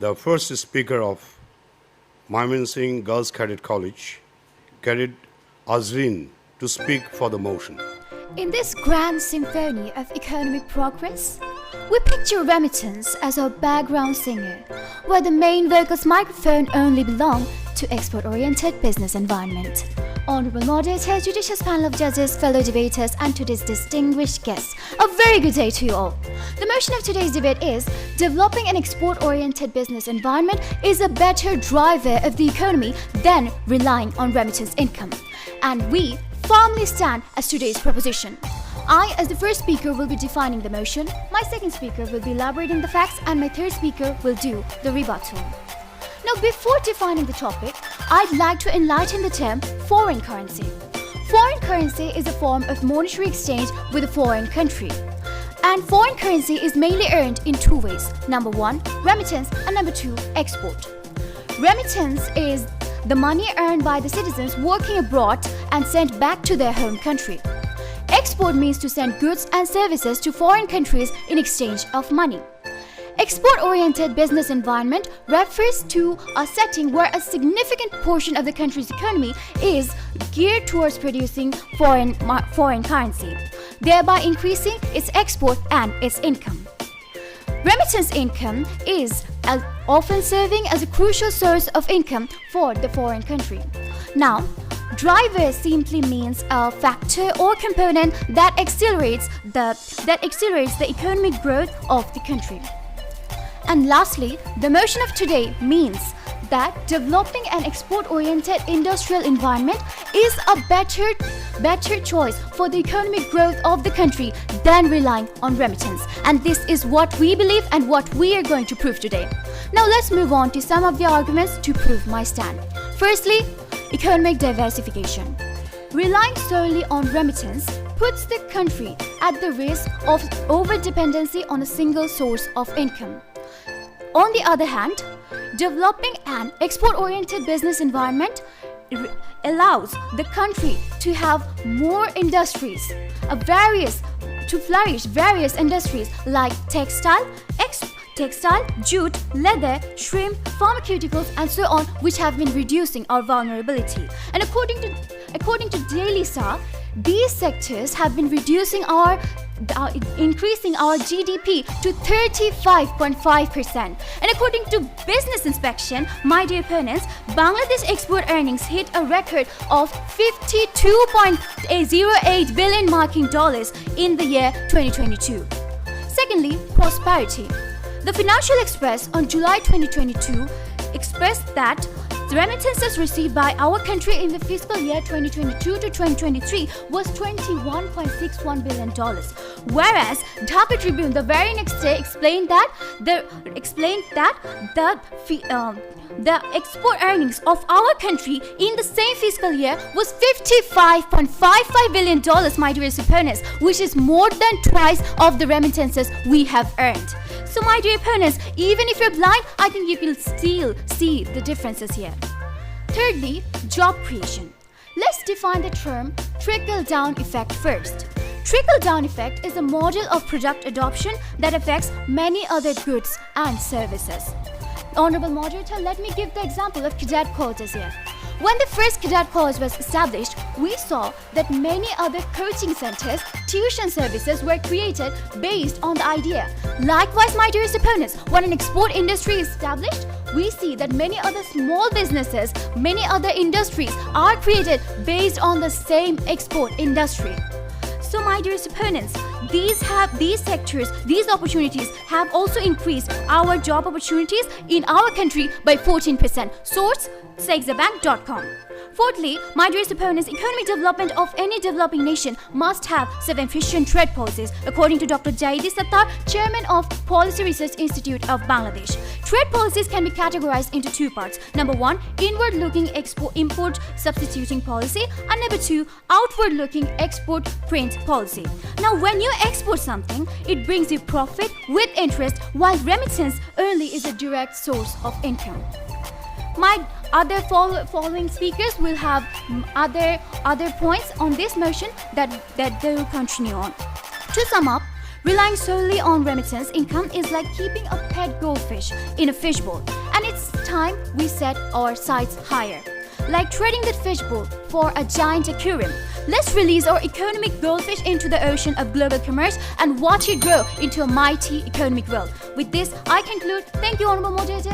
the first speaker of Mymensingh Girls Cadet College, Cadet Azreen, to speak for the motion. In this grand symphony of economic progress, we picture remittance as our background singer, where the main vocals microphone only belong to export-oriented business environment. Honorable moderator, judicious panel of judges, fellow debaters, and today's distinguished guests, a very good day to you all. The motion of today's debate is, developing an export-oriented business environment is a better driver of the economy than relying on remittance income. And we firmly stand as today's proposition. I, as the first speaker, will be defining the motion, my second speaker will be elaborating the facts, and my third speaker will do the rebuttal. Now, before defining the topic, I'd like to enlighten the term foreign currency. Foreign currency is a form of monetary exchange with a foreign country. And foreign currency is mainly earned in two ways. Number one, remittance, and number two, export. Remittance is the money earned by the citizens working abroad and sent back to their home country. Export means to send goods and services to foreign countries in exchange of money. Export-oriented business environment refers to a setting where a significant portion of the country's economy is geared towards producing foreign currency, thereby increasing its export and its income. Remittance income is often serving as a crucial source of income for the foreign country. Now, driver simply means a factor or component that accelerates the economic growth of the country. And lastly, the motion of today means that developing an export-oriented industrial environment is a better choice for the economic growth of the country than relying on remittance. And this is what we believe and what we are going to prove today. Now let's move on to some of the arguments to prove my stand. Firstly, economic diversification. Relying solely on remittance puts the country at the risk of over-dependency on a single source of income. On the other hand, developing an export-oriented business environment allows the country to have more industries, to flourish various industries like textile, jute, leather, shrimp, pharmaceuticals, and so on, which have been reducing our vulnerability. And according to Daily Star, these sectors have been increasing our GDP to 35.5%. And according to Business Inspection, my dear opponents, Bangladesh export earnings hit a record of $52.08 billion marking dollars in the year 2022. Secondly, prosperity. The Financial Express on July 2022 expressed that the remittances received by our country in the fiscal year 2022 to 2023 was $21.61 billion. Whereas Dhaka Tribune the very next day explained that the export earnings of our country in the same fiscal year was $55.55 billion, my dear opponents, which is more than twice of the remittances we have earned. So my dear opponents, even if you're blind, I think you can still see the differences here. Thirdly, job creation. Let's define the term trickle-down effect first. Trickle-down effect is a model of product adoption that affects many other goods and services. Honorable moderator, let me give the example of cadet colleges here. When the first cadet college was established, we saw that many other coaching centers, tuition services were created based on the idea. Likewise, my dearest opponents, when an export industry is established, we see that many other small businesses, many other industries are created based on the same export industry. So my dearest opponents, these sectors, these opportunities have also increased our job opportunities in our country by 14%. Source, sexabank.com. Fourthly, my dearest opponents, economic development of any developing nation must have sufficient trade policies, according to Dr. Jaidi Sattar, chairman of Policy Research Institute of Bangladesh. Trade policies can be categorized into two parts. Number one, inward-looking import substituting policy, and number two, outward-looking export print policy. Now, when you export something, it brings you profit with interest, while remittance only is a direct source of income. My other following speakers will have other points on this motion that they will continue on. To sum up, Relying solely on remittance income is like keeping a pet goldfish in a fishbowl, and it's time we set our sights higher. Like trading that fishbowl for a giant aquarium, let's release our economic goldfish into the ocean of global commerce and watch it grow into a mighty economic world. With this, I conclude. Thank you, Honorable Moderator.